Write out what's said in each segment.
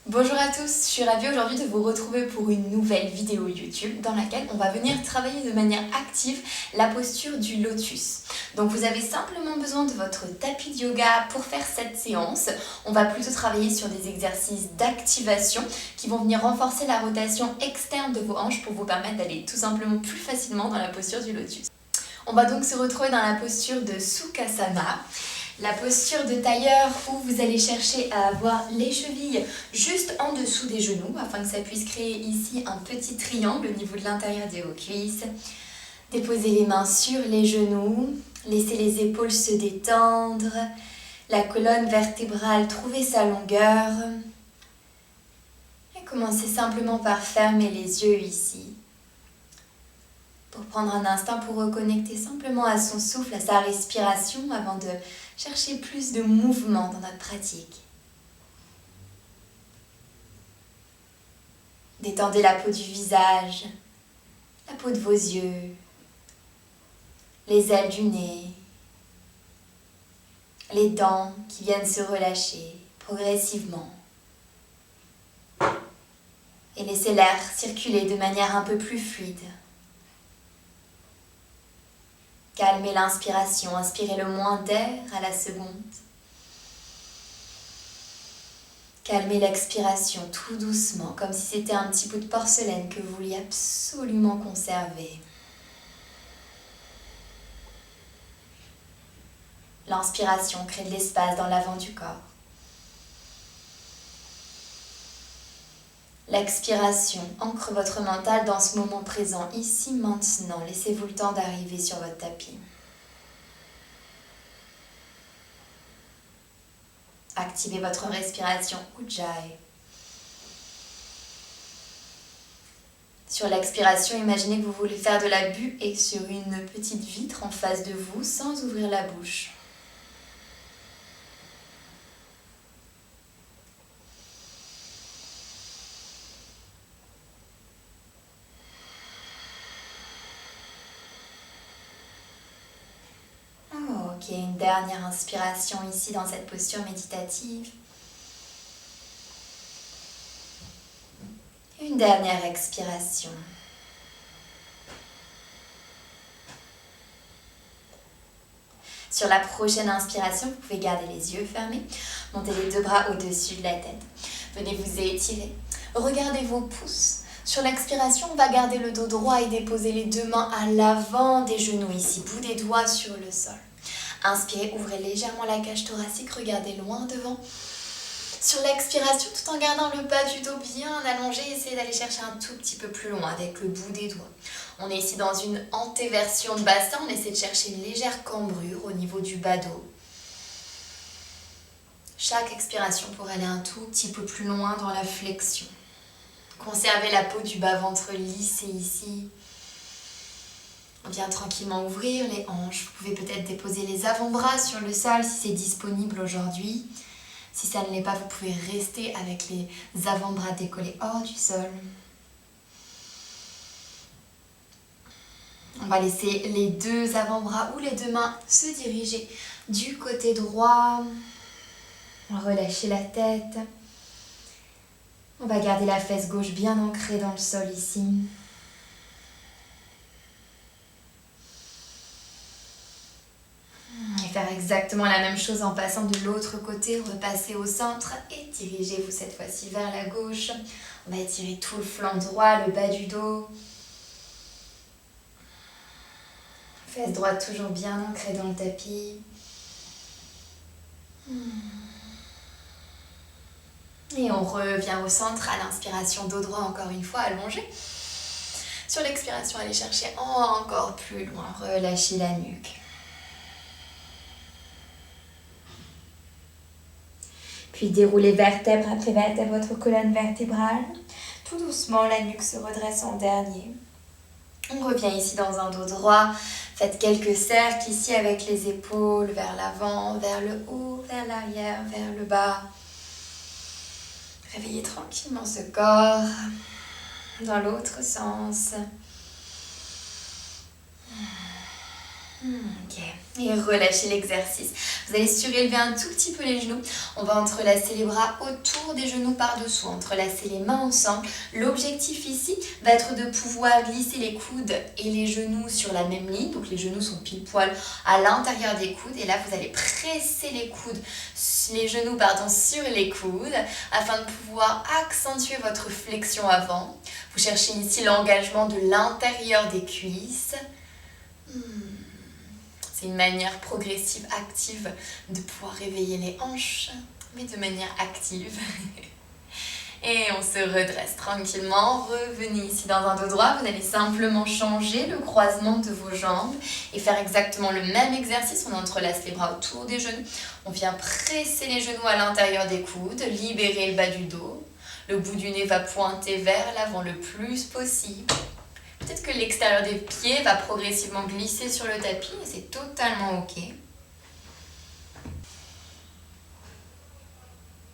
Bonjour à tous, je suis ravie aujourd'hui de vous retrouver pour une nouvelle vidéo YouTube dans laquelle on va venir travailler de manière active la posture du lotus. Donc vous avez simplement besoin de votre tapis de yoga pour faire cette séance. On va plutôt travailler sur des exercices d'activation qui vont venir renforcer la rotation externe de vos hanches pour vous permettre d'aller tout simplement plus facilement dans la posture du lotus. On va donc se retrouver dans la posture de Sukhasana. La posture de tailleur où vous allez chercher à avoir les chevilles juste en dessous des genoux afin que ça puisse créer ici un petit triangle au niveau de l'intérieur des vos cuisses. Déposez les mains sur les genoux, laissez les épaules se détendre, la colonne vertébrale trouver sa longueur. Et commencez simplement par fermer les yeux ici. Pour prendre un instant pour reconnecter simplement à son souffle, à sa respiration avant de chercher plus de mouvement dans notre pratique. Détendez la peau du visage, la peau de vos yeux, les ailes du nez, les dents qui viennent se relâcher progressivement. Et laissez l'air circuler de manière un peu plus fluide. Calmez l'inspiration, inspirez le moins d'air à la seconde. Calmez l'expiration tout doucement, comme si c'était un petit bout de porcelaine que vous vouliez absolument conserver. L'inspiration crée de l'espace dans l'avant du corps. L'expiration ancre votre mental dans ce moment présent, ici, maintenant. Laissez-vous le temps d'arriver sur votre tapis. Activez votre respiration Ujjayi. Sur l'expiration, imaginez que vous voulez faire de la buée sur une petite vitre en face de vous sans ouvrir la bouche. Ok, une dernière inspiration ici dans cette posture méditative. Une dernière expiration. Sur la prochaine inspiration, vous pouvez garder les yeux fermés, montez les deux bras au-dessus de la tête. Venez vous étirer, regardez vos pouces. Sur l'expiration, on va garder le dos droit et déposer les deux mains à l'avant des genoux ici, bout des doigts sur le sol. Inspirez, ouvrez légèrement la cage thoracique, regardez loin devant. Sur l'expiration, tout en gardant le bas du dos bien allongé, essayez d'aller chercher un tout petit peu plus loin avec le bout des doigts. On est ici dans une antéversion de bassin, on essaie de chercher une légère cambrure au niveau du bas dos. Chaque expiration pour aller un tout petit peu plus loin dans la flexion. Conservez la peau du bas-ventre lissée ici. On vient tranquillement ouvrir les hanches. Vous pouvez peut-être déposer les avant-bras sur le sol si c'est disponible aujourd'hui. Si ça ne l'est pas, vous pouvez rester avec les avant-bras décollés hors du sol. On va laisser les deux avant-bras ou les deux mains se diriger du côté droit. Relâchez la tête. On va garder la fesse gauche bien ancrée dans le sol ici. Et faire exactement la même chose en passant de l'autre côté, repasser au centre et dirigez-vous cette fois-ci vers la gauche. On va étirer tout le flanc droit, le bas du dos. Fesse droite toujours bien ancrée dans le tapis. Et on revient au centre à l'inspiration, dos droit encore une fois allongé. Sur l'expiration, allez chercher encore plus loin, relâchez la nuque. Puis déroulez vertèbre après vertèbre votre colonne vertébrale. Tout doucement, la nuque se redresse en dernier. On revient ici dans un dos droit. Faites quelques cercles ici avec les épaules vers l'avant, vers le haut, vers l'arrière, vers le bas. Réveillez tranquillement ce corps dans l'autre sens. Ok. Et relâchez l'exercice. Vous allez surélever un tout petit peu les genoux. On va entrelacer les bras autour des genoux par-dessous, entrelacer les mains ensemble. L'objectif ici va être de pouvoir glisser les coudes et les genoux sur la même ligne. Donc les genoux sont pile poil à l'intérieur des coudes. Et là, vous allez presser les genoux sur les coudes afin de pouvoir accentuer votre flexion avant. Vous cherchez ici l'engagement de l'intérieur des cuisses. C'est une manière progressive, active de pouvoir réveiller les hanches, mais de manière active. Et on se redresse tranquillement. Revenez ici dans un dos droit. Vous allez simplement changer le croisement de vos jambes et faire exactement le même exercice. On entrelace les bras autour des genoux. On vient presser les genoux à l'intérieur des coudes, libérer le bas du dos. Le bout du nez va pointer vers l'avant le plus possible. Peut-être que l'extérieur des pieds va progressivement glisser sur le tapis et c'est totalement ok.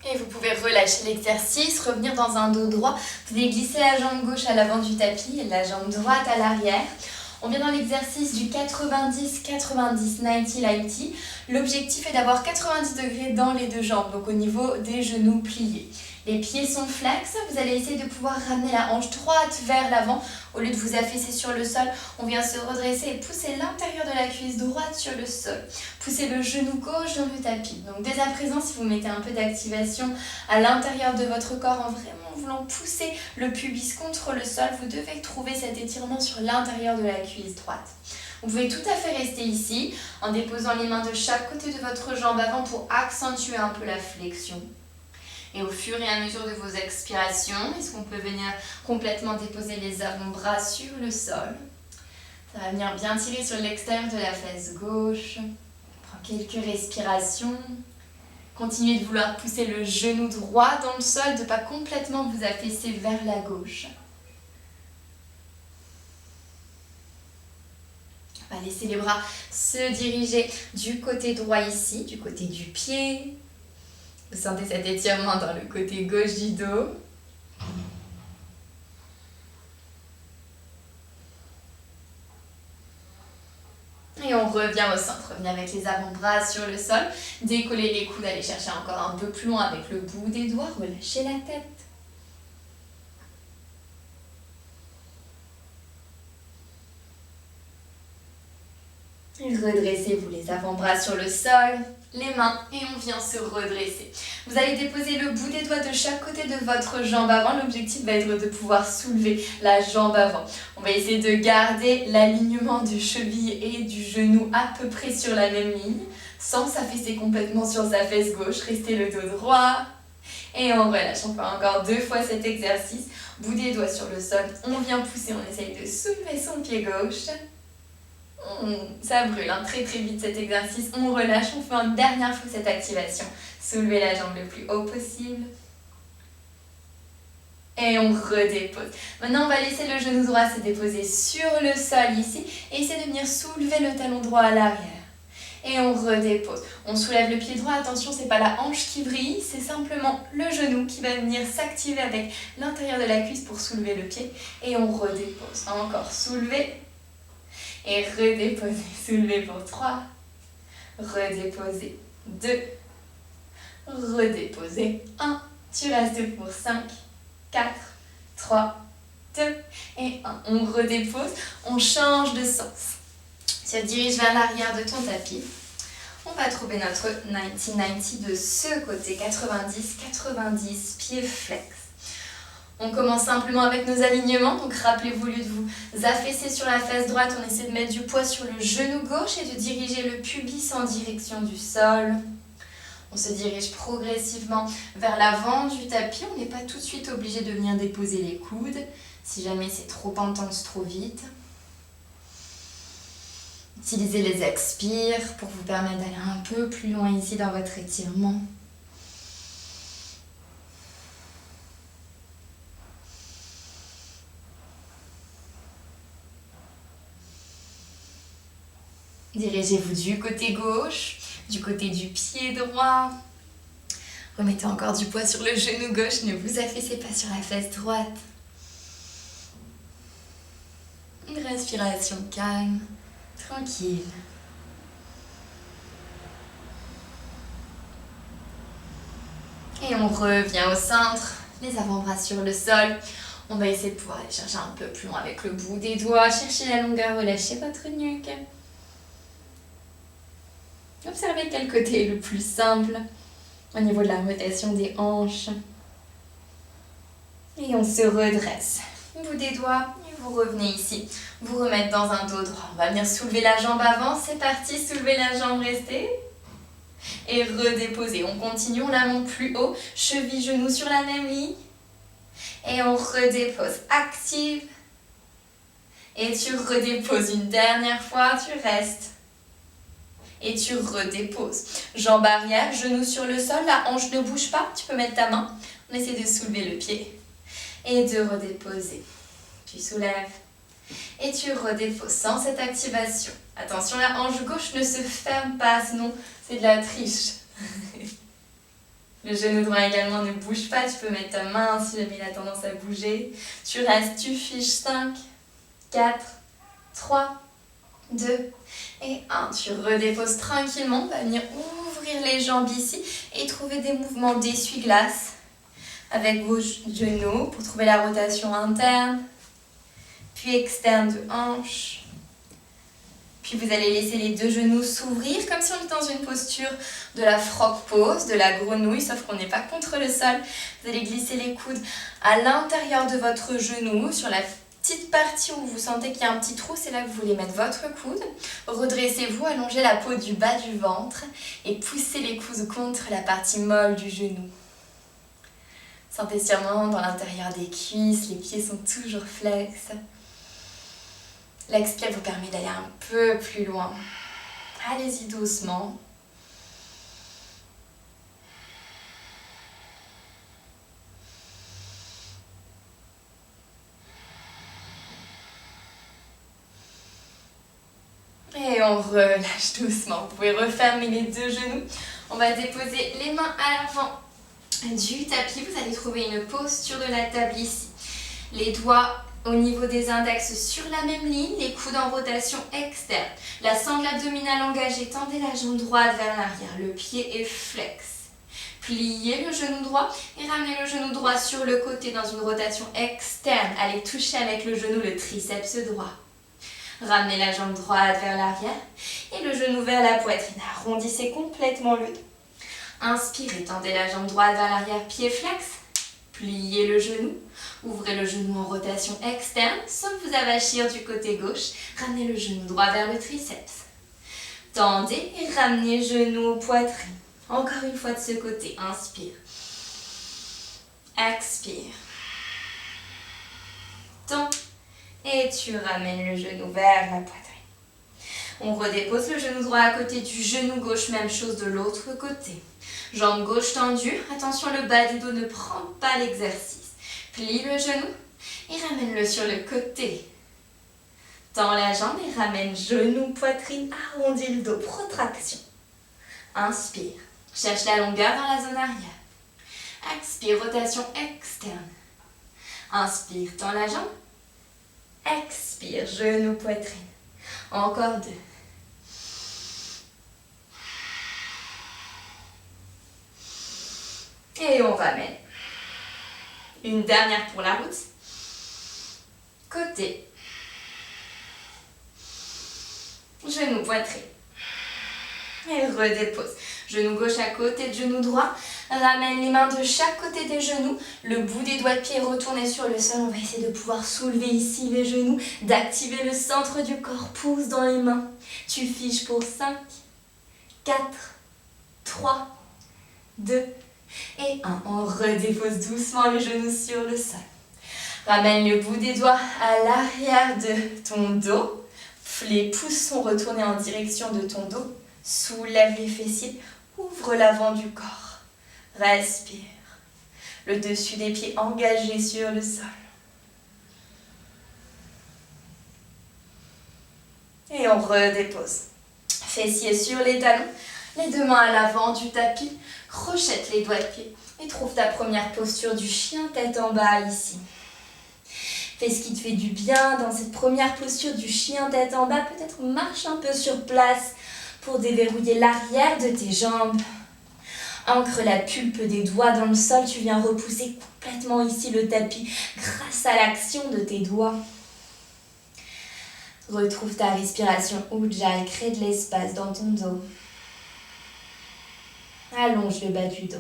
Et vous pouvez relâcher l'exercice, revenir dans un dos droit. Vous allez glisser la jambe gauche à l'avant du tapis et la jambe droite à l'arrière. On vient dans l'exercice du 90-90, 90-90. L'objectif est d'avoir 90 degrés dans les deux jambes, donc au niveau des genoux pliés. Les pieds sont flex, vous allez essayer de pouvoir ramener la hanche droite vers l'avant. Au lieu de vous affaisser sur le sol, on vient se redresser et pousser l'intérieur de la cuisse droite sur le sol. Poussez le genou gauche dans le tapis. Donc dès à présent, si vous mettez un peu d'activation à l'intérieur de votre corps en vraiment voulant pousser le pubis contre le sol, vous devez trouver cet étirement sur l'intérieur de la cuisse droite. Vous pouvez tout à fait rester ici en déposant les mains de chaque côté de votre jambe avant pour accentuer un peu la flexion. Et au fur et à mesure de vos expirations, est-ce qu'on peut venir complètement déposer les avant-bras sur le sol? Ça va venir bien tirer sur l'extérieur de la fesse gauche. Prends quelques respirations. Continuez de vouloir pousser le genou droit dans le sol, de ne pas complètement vous affaisser vers la gauche. On va laisser les bras se diriger du côté droit ici, du côté du pied. Vous sentez cet étirement dans le côté gauche du dos. Et on revient au centre. Revenez avec les avant-bras sur le sol. Décollez les coudes, allez chercher encore un peu plus loin avec le bout des doigts. Relâchez la tête. Redressez-vous les avant-bras sur le sol, les mains et on vient se redresser. Vous allez déposer le bout des doigts de chaque côté de votre jambe avant. L'objectif va être de pouvoir soulever la jambe avant. On va essayer de garder l'alignement du cheville et du genou à peu près sur la même ligne, sans s'affaisser complètement sur sa fesse gauche. Restez le dos droit et on relâche. On fait encore 2 fois cet exercice. Bout des doigts sur le sol, on vient pousser, on essaye de soulever son pied gauche. Ça brûle très très vite cet exercice, on relâche, on fait une dernière fois cette activation. Soulevez la jambe le plus haut possible. Et on redépose. Maintenant on va laisser le genou droit se déposer sur le sol ici et essayer de venir soulever le talon droit à l'arrière. Et on redépose. On soulève le pied droit, attention, c'est pas la hanche qui brille, c'est simplement le genou qui va venir s'activer avec l'intérieur de la cuisse pour soulever le pied. Et on redépose. Encore soulever. Et redéposer, soulever pour 3, redéposer 2, redéposer 1, tu restes pour 5, 4, 3, 2 et 1. On redépose, on change de sens. Tu te diriges vers l'arrière de ton tapis. On va trouver notre 90-90 de ce côté, 90-90, pieds flex. On commence simplement avec nos alignements, donc rappelez-vous, au lieu de vous affaisser sur la fesse droite, on essaie de mettre du poids sur le genou gauche et de diriger le pubis en direction du sol. On se dirige progressivement vers l'avant du tapis, on n'est pas tout de suite obligé de venir déposer les coudes, si jamais c'est trop intense, trop vite. Utilisez les expires pour vous permettre d'aller un peu plus loin ici dans votre étirement. Dirigez-vous du côté gauche, du côté du pied droit. Remettez encore du poids sur le genou gauche, ne vous affaissez pas sur la fesse droite. Une respiration calme, tranquille. Et on revient au centre, les avant-bras sur le sol. On va essayer de pouvoir aller chercher un peu plus loin avec le bout des doigts. Cherchez la longueur, relâchez votre nuque. Observez quel côté est le plus simple au niveau de la rotation des hanches. Et on se redresse. Bout des doigts et vous revenez ici. Vous remettre dans un dos droit. On va venir soulever la jambe avant. C'est parti, soulevez la jambe, restez. Et redéposer. On continue, on la monte plus haut. Cheville, genou sur la même ligne. Et on redépose. Active. Et tu redéposes une dernière fois. Tu restes. Et tu redéposes. Jambe arrière, genou sur le sol. La hanche ne bouge pas. Tu peux mettre ta main. On essaie de soulever le pied. Et de redéposer. Tu soulèves. Et tu redéposes sans cette activation. Attention, la hanche gauche ne se ferme pas, sinon c'est de la triche. Le genou droit également ne bouge pas. Tu peux mettre ta main si jamais il a tendance à bouger. Tu restes, tu fiches. 5, 4, 3, 2 et 1. Tu redéposes tranquillement. On va venir ouvrir les jambes ici et trouver des mouvements d'essuie-glace avec vos genoux pour trouver la rotation interne, puis externe de hanche. Puis vous allez laisser les deux genoux s'ouvrir comme si on était dans une posture de la frog pose, de la grenouille, sauf qu'on n'est pas contre le sol. Vous allez glisser les coudes à l'intérieur de votre genou, sur la petite partie où vous sentez qu'il y a un petit trou, c'est là que vous voulez mettre votre coude. Redressez-vous, allongez la peau du bas du ventre et poussez les coudes contre la partie molle du genou. Sentez sûrement dans l'intérieur des cuisses, les pieds sont toujours flex. L'expire vous permet d'aller un peu plus loin. Allez-y doucement. Et on relâche doucement. Vous pouvez refermer les deux genoux. On va déposer les mains à l'avant du tapis. Vous allez trouver une posture de la table ici. Les doigts au niveau des index sur la même ligne, les coudes en rotation externe. La sangle abdominale engagée, tendez la jambe droite vers l'arrière, le pied est flex. Pliez le genou droit et ramenez le genou droit sur le côté dans une rotation externe. Allez toucher avec le genou le triceps droit. Ramenez la jambe droite vers l'arrière et le genou vers la poitrine. Arrondissez complètement le dos. Inspirez, tendez la jambe droite vers l'arrière, pied flex. Pliez le genou, ouvrez le genou en rotation externe, sans vous avachir du côté gauche. Ramenez le genou droit vers le triceps. Tendez et ramenez genou poitrine. Encore une fois de ce côté, inspire. Expire. Tends et tu ramènes le genou vers la poitrine. On redépose le genou droit à côté du genou gauche, même chose de l'autre côté. Jambe gauche tendue, attention le bas du dos ne prend pas l'exercice. Plie le genou et ramène-le sur le côté. Tends la jambe et ramène genou, poitrine, arrondis le dos, protraction. Inspire, cherche la longueur dans la zone arrière. Expire, rotation externe. Inspire, tends la jambe. Expire, genou, poitrine. Encore 2. Et on ramène. Une dernière pour la route. Côté. Genou, poitrine. Et redépose. Genou gauche à côté de genou droit. Ramène les mains de chaque côté des genoux. Le bout des doigts de pied retourné sur le sol. On va essayer de pouvoir soulever ici les genoux. D'activer le centre du corps. Pousse dans les mains. Tu fiches pour 5, 4, 3, 2 et 1. On redépose doucement les genoux sur le sol. Ramène le bout des doigts à l'arrière de ton dos. Les pouces sont retournés en direction de ton dos. Soulève les fessiers. Ouvre l'avant du corps. Respire. Le dessus des pieds engagé sur le sol. Et on redépose. Fessiers sur les talons. Les deux mains à l'avant du tapis. Crochette les doigts de pied. Et trouve ta première posture du chien tête en bas ici. Fais ce qui te fait du bien dans cette première posture du chien tête en bas. Peut-être marche un peu sur place pour déverrouiller l'arrière de tes jambes. Ancre la pulpe des doigts dans le sol, tu viens repousser complètement ici le tapis grâce à l'action de tes doigts. Retrouve ta respiration Ujjayi, crée de l'espace dans ton dos. Allonge le bas du dos.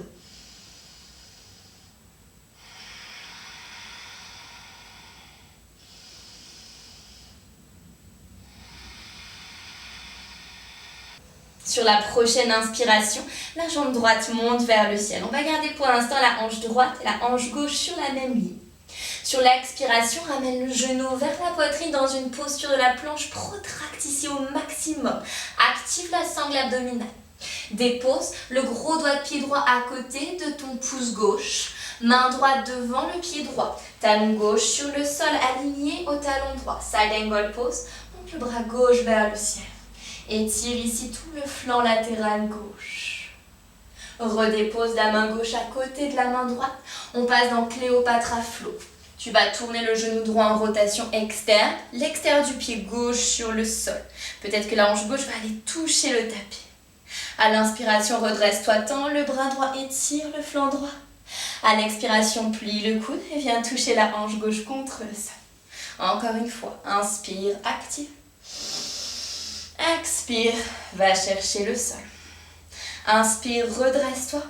Sur la prochaine inspiration, la jambe droite monte vers le ciel. On va garder pour l'instant la hanche droite et la hanche gauche sur la même ligne. Sur l'expiration, ramène le genou vers la poitrine dans une posture de la planche. Protracte ici au maximum. Active la sangle abdominale. Dépose le gros doigt de pied droit à côté de ton pouce gauche. Main droite devant le pied droit. Talon gauche sur le sol aligné au talon droit. Side angle pose. Monte le bras gauche vers le ciel. Étire ici tout le flanc latéral gauche. Redépose la main gauche à côté de la main droite. On passe dans Cléopatra Flow. Tu vas tourner le genou droit en rotation externe, l'extérieur du pied gauche sur le sol. Peut-être que la hanche gauche va aller toucher le tapis. À l'inspiration, redresse-toi, tends le bras droit, étire le flanc droit. À l'expiration, plie le coude et viens toucher la hanche gauche contre le sol. Encore une fois, inspire, active. Expire, va chercher le sol. Inspire, redresse-toi.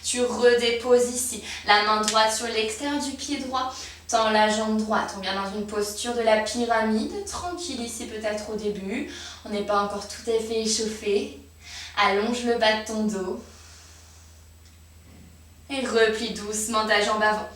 Tu redéposes ici la main droite sur l'extérieur du pied droit. Tends la jambe droite. On vient dans une posture de la pyramide. Tranquille ici peut-être au début. On n'est pas encore tout à fait échauffé. Allonge le bas de ton dos. Et replie doucement ta jambe avant.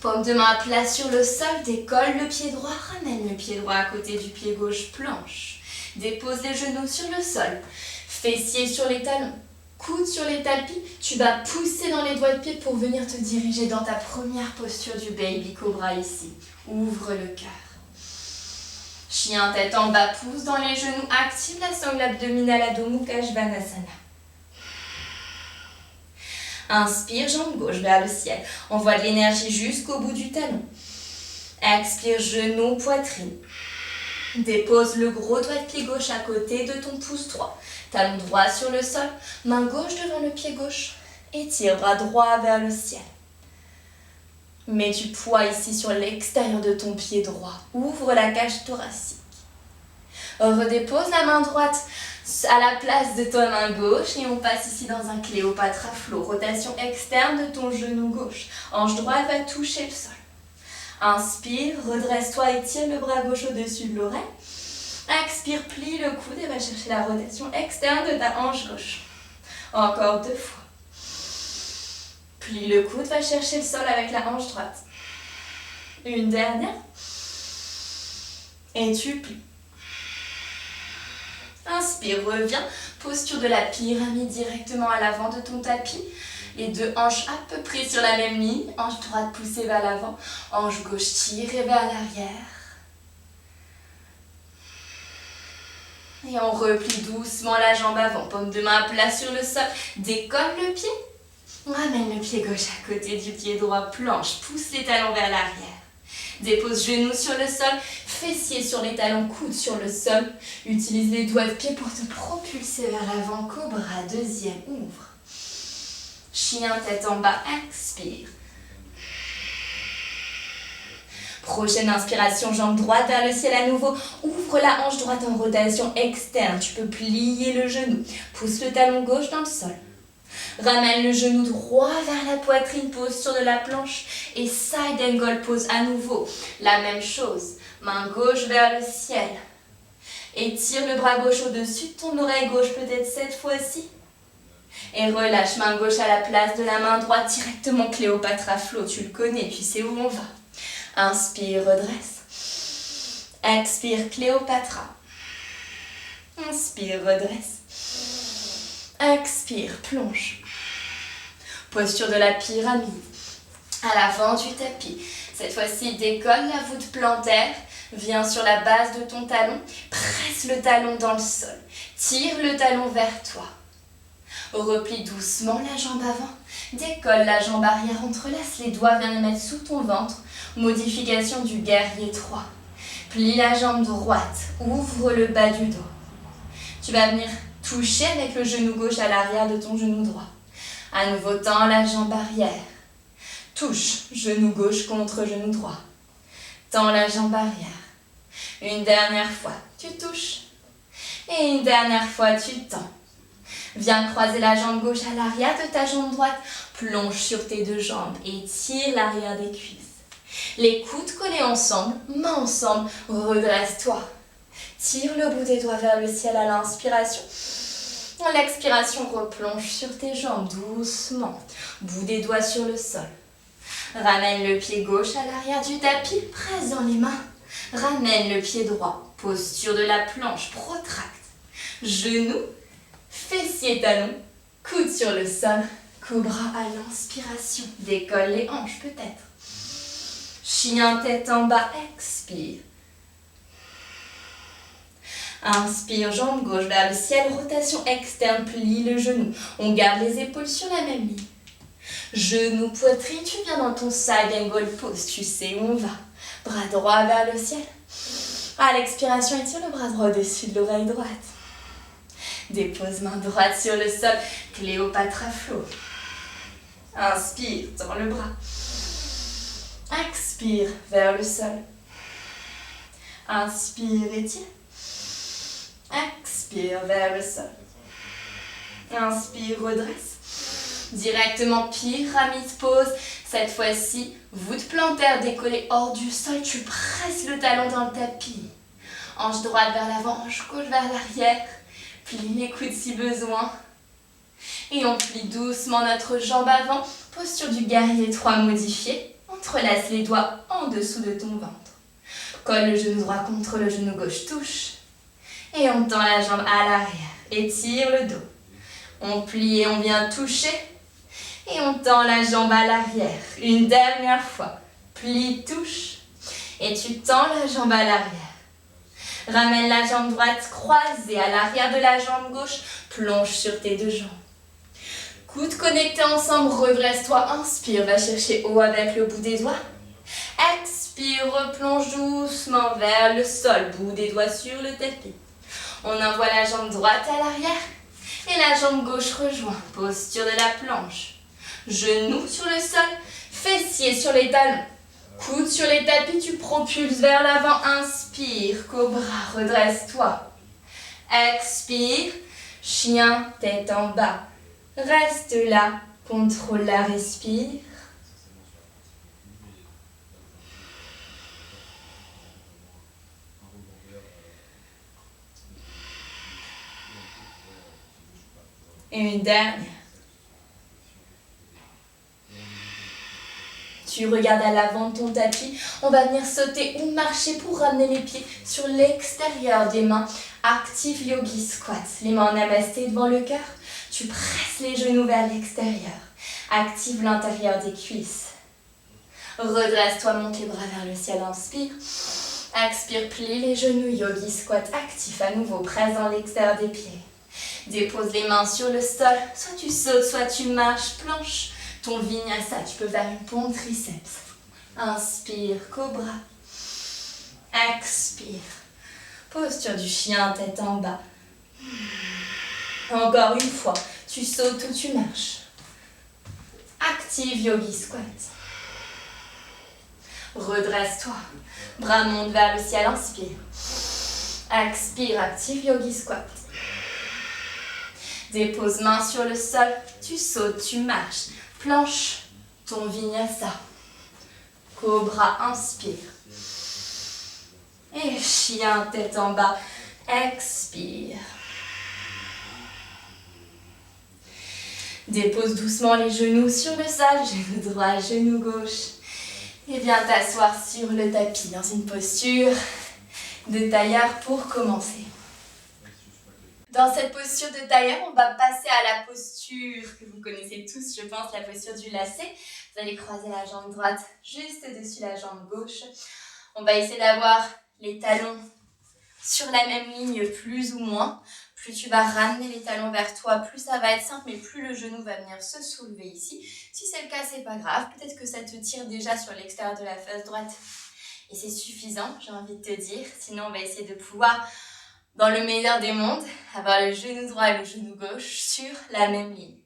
Paume de main à plat sur le sol. Décolle le pied droit. Ramène le pied droit à côté du pied gauche. Planche. Dépose les genoux sur le sol. Fessiers sur les talons. Coude sur les tapis, tu vas pousser dans les doigts de pied pour venir te diriger dans ta première posture du Baby Cobra ici. Ouvre le cœur. Chien tête en bas, pousse dans les genoux, active la sangle abdominale Adho Mukha Svanasana. Inspire, jambe gauche vers le ciel. Envoie de l'énergie jusqu'au bout du talon. Expire, genou, poitrine. Dépose le gros doigt de pied gauche à côté de ton pouce droit. Talon droit sur le sol, main gauche devant le pied gauche. Étire bras droit vers le ciel. Mets du poids ici sur l'extérieur de ton pied droit. Ouvre la cage thoracique. Redépose la main droite à la place de ta main gauche et on passe ici dans un Cléopatra Flow. Rotation externe de ton genou gauche. Hanche droite va toucher le sol. Inspire, redresse-toi, étire le bras gauche au-dessus de l'oreille. Expire, plie le coude et va chercher la rotation externe de ta hanche gauche. Encore 2 fois. Plie le coude, va chercher le sol avec la hanche droite. Une dernière. Et tu plies. Inspire, reviens. Posture de la pyramide directement à l'avant de ton tapis. Les deux hanches à peu près sur la même ligne. Hanche droite poussée vers l'avant. Hanche gauche tirée vers l'arrière. Et on replie doucement la jambe avant. Paume de main à plat sur le sol. Décolle le pied. On ramène le pied gauche à côté du pied droit. Planche. Pousse les talons vers l'arrière. Dépose genoux sur le sol. Fessiers sur les talons. Coude sur le sol. Utilise les doigts de pied pour te propulser vers l'avant. Cobra. Deuxième. Ouvre. Chien tête en bas. Expire. Prochaine inspiration, jambe droite vers le ciel à nouveau. Ouvre la hanche droite en rotation externe. Tu peux plier le genou. Pousse le talon gauche dans le sol. Ramène le genou droit vers la poitrine, posture de la planche. Et side angle pose à nouveau. La même chose. Main gauche vers le ciel. Étire le bras gauche au-dessus de ton oreille gauche, peut-être cette fois-ci. Et relâche, main gauche à la place de la main droite, directement Cléopatra Flow. Tu le connais, tu sais où on va. Inspire, redresse. Expire, Cléopatra. Inspire, redresse. Expire, plonge. Posture de la pyramide. À l'avant du tapis. Cette fois-ci, décolle la voûte plantaire. Viens sur la base de ton talon. Presse le talon dans le sol. Tire le talon vers toi. Replie doucement la jambe avant. Décolle la jambe arrière, entrelace les doigts, viens les mettre sous ton ventre. Modification du guerrier 3. Plie la jambe droite, ouvre le bas du dos. Tu vas venir toucher avec le genou gauche à l'arrière de ton genou droit. À nouveau, tends la jambe arrière. Touche, genou gauche contre genou droit. Tends la jambe arrière. Une dernière fois, tu touches. Et une dernière fois, tu tends. Viens croiser la jambe gauche à l'arrière de ta jambe droite. Plonge sur tes deux jambes et tire l'arrière des cuisses. Les coudes collés ensemble, mains ensemble, redresse-toi. Tire le bout des doigts vers le ciel à l'inspiration. À l'expiration, replonge sur tes jambes doucement. Bout des doigts sur le sol. Ramène le pied gauche à l'arrière du tapis, presse dans les mains. Ramène le pied droit, posture de la planche, protracte. Genoux, fessiers, talons, coude sur le sol. Cobra à l'inspiration, décolle les hanches peut-être. Chien tête en bas, expire. Inspire, jambe gauche vers le ciel, rotation externe, plie le genou. On garde les épaules sur la même ligne. Genou, poitrine, tu viens dans ton side angle pose, tu sais où on va. Bras droit vers le ciel. À l'expiration, étire le bras droit au-dessus de l'oreille droite. Dépose main droite sur le sol, Cléopâtre flow. Inspire, tends le bras. Expire vers le sol. Inspire, étire. Expire vers le sol. Inspire, redresse. Directement pyramide pose. Cette fois-ci, voûte plantaire décollée hors du sol. Tu presses le talon dans le tapis. Hanche droite vers l'avant, hanche gauche vers l'arrière. Plie les coudes si besoin. Et on plie doucement notre jambe avant. Posture du guerrier 3 modifiée. Entrelace les doigts en dessous de ton ventre. Colle le genou droit contre le genou gauche, touche. Et on tend la jambe à l'arrière. Étire le dos. On plie et on vient toucher. Et on tend la jambe à l'arrière. Une dernière fois. Plie, touche. Et tu tends la jambe à l'arrière. Ramène la jambe droite croisée à l'arrière de la jambe gauche. Plonge sur tes deux jambes. Coudes connectés ensemble, redresse-toi. Inspire, va chercher haut avec le bout des doigts. Expire, replonge doucement vers le sol. Bout des doigts sur le tapis. On envoie la jambe droite à l'arrière. Et la jambe gauche rejoint. Posture de la planche. Genoux sur le sol. Fessiers sur les talons. Coudes sur les tapis, tu propulses vers l'avant. Inspire, cobra, redresse-toi. Expire, chien, tête en bas. Reste là, contrôle la respire. Et une dernière. Tu regardes à l'avant de ton tapis. On va venir sauter ou marcher pour ramener les pieds sur l'extérieur des mains. Active Yogi Squat. Les mains en namasté devant le cœur. Tu presses les genoux vers l'extérieur. Active l'intérieur des cuisses. Redresse-toi, monte les bras vers le ciel. Inspire. Expire, plie les genoux. Yogi Squat actif à nouveau. Presse dans l'extérieur des pieds. Dépose les mains sur le sol. Soit tu sautes, soit tu marches, planche. Ton vinyasa, tu peux faire une pompe triceps. Inspire, cobra. Expire. Posture du chien, tête en bas. Encore une fois, tu sautes ou tu marches. Active Yogi Squat. Redresse-toi. Bras montent vers le ciel, inspire. Expire, active Yogi Squat. Dépose main sur le sol, tu sautes, tu marches. Planche ton vinyasa. Cobra, inspire. Et chien, tête en bas, expire. Dépose doucement les genoux sur le sol, genou droit, genou gauche. Et viens t'asseoir sur le tapis dans une posture de tailleur pour commencer. Dans cette posture de tailleur, on va passer à la posture que vous connaissez tous, je pense, la posture du lacet. Vous allez croiser la jambe droite juste au-dessus de la jambe gauche. On va essayer d'avoir les talons sur la même ligne, plus ou moins. Plus tu vas ramener les talons vers toi, plus ça va être simple, mais plus le genou va venir se soulever ici. Si c'est le cas, c'est pas grave. Peut-être que ça te tire déjà sur l'extérieur de la face droite. Et c'est suffisant, j'ai envie de te dire. Sinon, on va essayer de pouvoir, dans le meilleur des mondes, avoir le genou droit et le genou gauche sur la même ligne.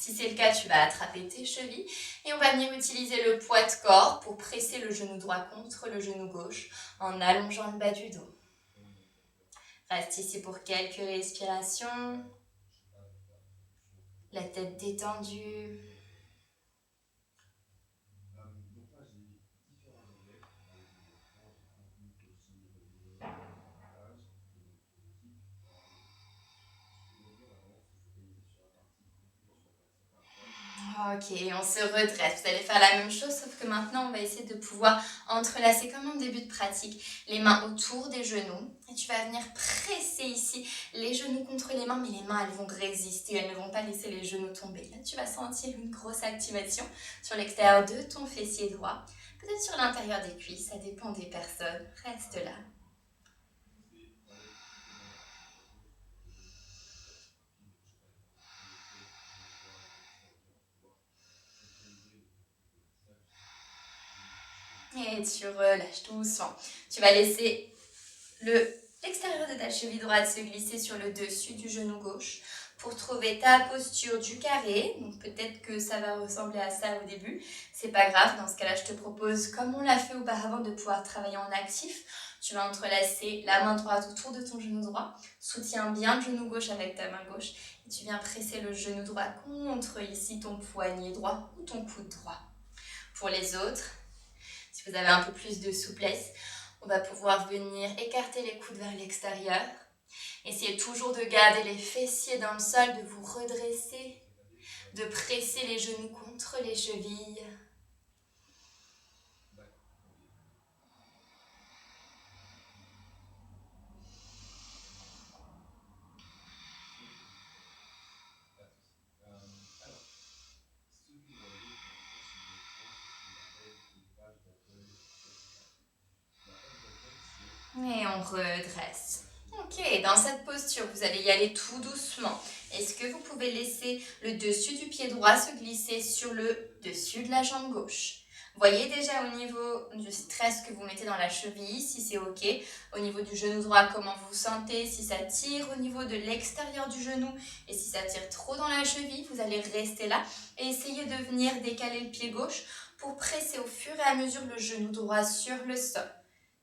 Si c'est le cas, tu vas attraper tes chevilles et on va venir utiliser le poids de corps pour presser le genou droit contre le genou gauche en allongeant le bas du dos. Reste ici pour quelques respirations. La tête détendue. Ok, on se redresse. Vous allez faire la même chose, sauf que maintenant, on va essayer de pouvoir entrelacer comme en début de pratique les mains autour des genoux. Et tu vas venir presser ici les genoux contre les mains, mais les mains, elles vont résister, elles ne vont pas laisser les genoux tomber. Là, tu vas sentir une grosse activation sur l'extérieur de ton fessier droit, peut-être sur l'intérieur des cuisses, ça dépend des personnes. Reste là. Et tu relâches doucement. Tu vas laisser l'extérieur de ta cheville droite se glisser sur le dessus du genou gauche pour trouver ta posture du carré. Donc peut-être que ça va ressembler à ça au début. C'est pas grave, dans ce cas-là, je te propose, comme on l'a fait auparavant, de pouvoir travailler en actif. Tu vas entrelacer la main droite autour de ton genou droit. Soutiens bien le genou gauche avec ta main gauche. Et tu viens presser le genou droit contre ici ton poignet droit ou ton coude droit. Pour les autres, si vous avez un peu plus de souplesse, on va pouvoir venir écarter les coudes vers l'extérieur. Essayez toujours de garder les fessiers dans le sol, de vous redresser, de presser les genoux contre les chevilles. Et on redresse. Ok, dans cette posture, vous allez y aller tout doucement. Est-ce que vous pouvez laisser le dessus du pied droit se glisser sur le dessus de la jambe gauche? Voyez déjà au niveau du stress que vous mettez dans la cheville, si c'est ok. Au niveau du genou droit, comment vous vous sentez, si ça tire au niveau de l'extérieur du genou et si ça tire trop dans la cheville, vous allez rester là et essayer de venir décaler le pied gauche pour presser au fur et à mesure le genou droit sur le sol.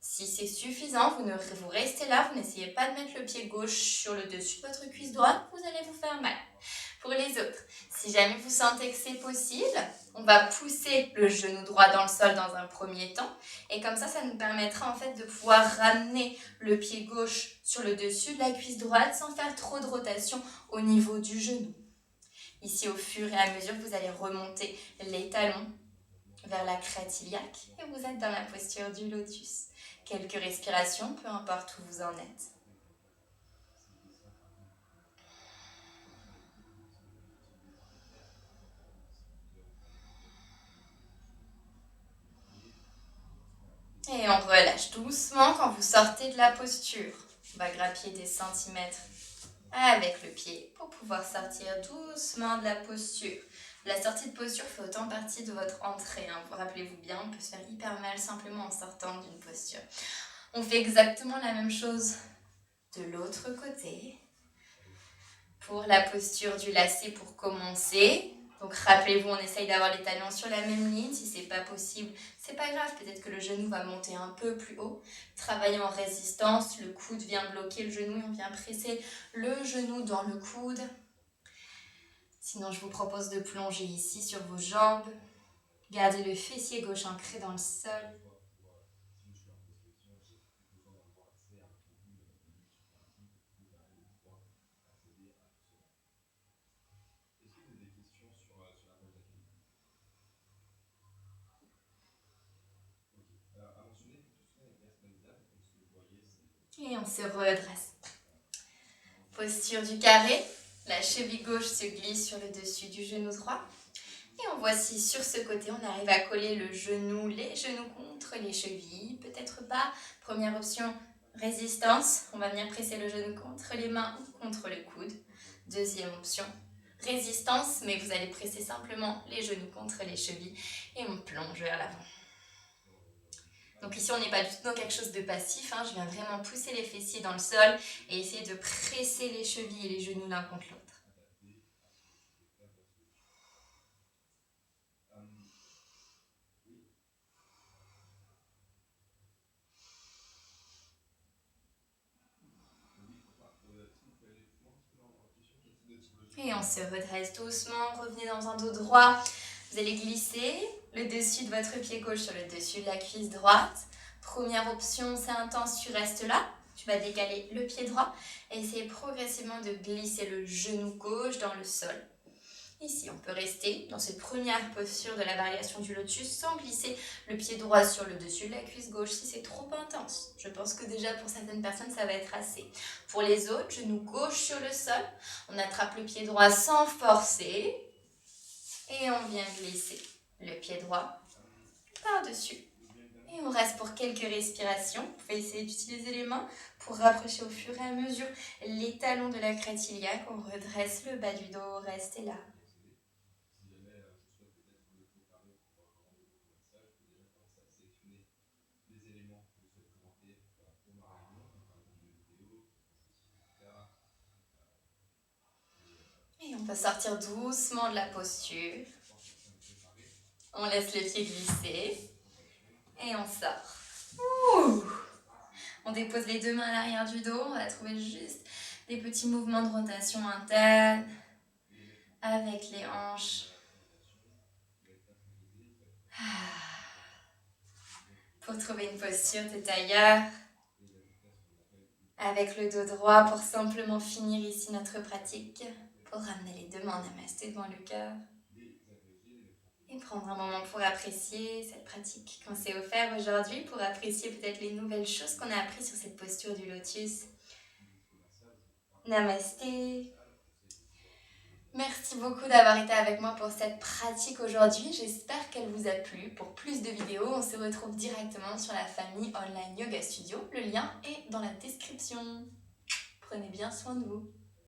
Si c'est suffisant, vous restez là, vous n'essayez pas de mettre le pied gauche sur le dessus de votre cuisse droite, vous allez vous faire mal. Pour les autres, si jamais vous sentez que c'est possible, on va pousser le genou droit dans le sol dans un premier temps. Et comme ça nous permettra en fait de pouvoir ramener le pied gauche sur le dessus de la cuisse droite sans faire trop de rotation au niveau du genou. Ici, au fur et à mesure, vous allez remonter les talons vers la crête iliaque et vous êtes dans la posture du lotus. Quelques respirations, peu importe où vous en êtes. Et on relâche doucement quand vous sortez de la posture. On va grappiller des centimètres avec le pied pour pouvoir sortir doucement de la posture. La sortie de posture fait autant partie de votre entrée. Rappelez-vous bien, on peut se faire hyper mal simplement en sortant d'une posture. On fait exactement la même chose de l'autre côté. Pour la posture du lacet pour commencer. Donc rappelez-vous, on essaye d'avoir les talons sur la même ligne. Si c'est pas possible, c'est pas grave. Peut-être que le genou va monter un peu plus haut. Travaillez en résistance. Le coude vient bloquer le genou et on vient presser le genou dans le coude. Sinon, je vous propose de plonger ici sur vos jambes. Gardez le fessier gauche ancré dans le sol. Et on se redresse. Posture du carré. La cheville gauche se glisse sur le dessus du genou droit. Et on voit si sur ce côté, on arrive à coller les genoux contre les chevilles. Peut-être pas. Première option, résistance. On va venir presser le genou contre les mains ou contre le coude. Deuxième option, résistance, mais vous allez presser simplement les genoux contre les chevilles et on plonge vers l'avant. Donc ici, on n'est pas du tout dans quelque chose de passif. Je viens vraiment pousser les fessiers dans le sol et essayer de presser les chevilles et les genoux l'un contre l'autre. Et on se redresse doucement, revenez dans un dos droit. Vous allez glisser le dessus de votre pied gauche sur le dessus de la cuisse droite. Première option, c'est intense, tu restes là. Tu vas décaler le pied droit et essayer progressivement de glisser le genou gauche dans le sol. Ici, on peut rester dans cette première posture de la variation du lotus sans glisser le pied droit sur le dessus de la cuisse gauche si c'est trop intense. Je pense que déjà pour certaines personnes, ça va être assez. Pour les autres, genou gauche sur le sol. On attrape le pied droit sans forcer et on vient glisser le pied droit par-dessus. Et on reste pour quelques respirations. Vous pouvez essayer d'utiliser les mains pour rapprocher au fur et à mesure les talons de la crête iliaque. On redresse le bas du dos, restez là. Et on peut sortir doucement de la posture. On laisse les pieds glisser. Et on sort. Ouh. On dépose les deux mains à l'arrière du dos. On va trouver juste des petits mouvements de rotation interne avec les hanches. Pour trouver une posture de tailleur. Avec le dos droit pour simplement finir ici notre pratique. Pour ramener les deux mains en namasté devant le cœur. Et prendre un moment pour apprécier cette pratique qu'on s'est offert aujourd'hui, pour apprécier peut-être les nouvelles choses qu'on a apprises sur cette posture du lotus. Namasté. Merci beaucoup d'avoir été avec moi pour cette pratique aujourd'hui. J'espère qu'elle vous a plu. Pour plus de vidéos, on se retrouve directement sur la famille Online Yoga Studio. Le lien est dans la description. Prenez bien soin de vous.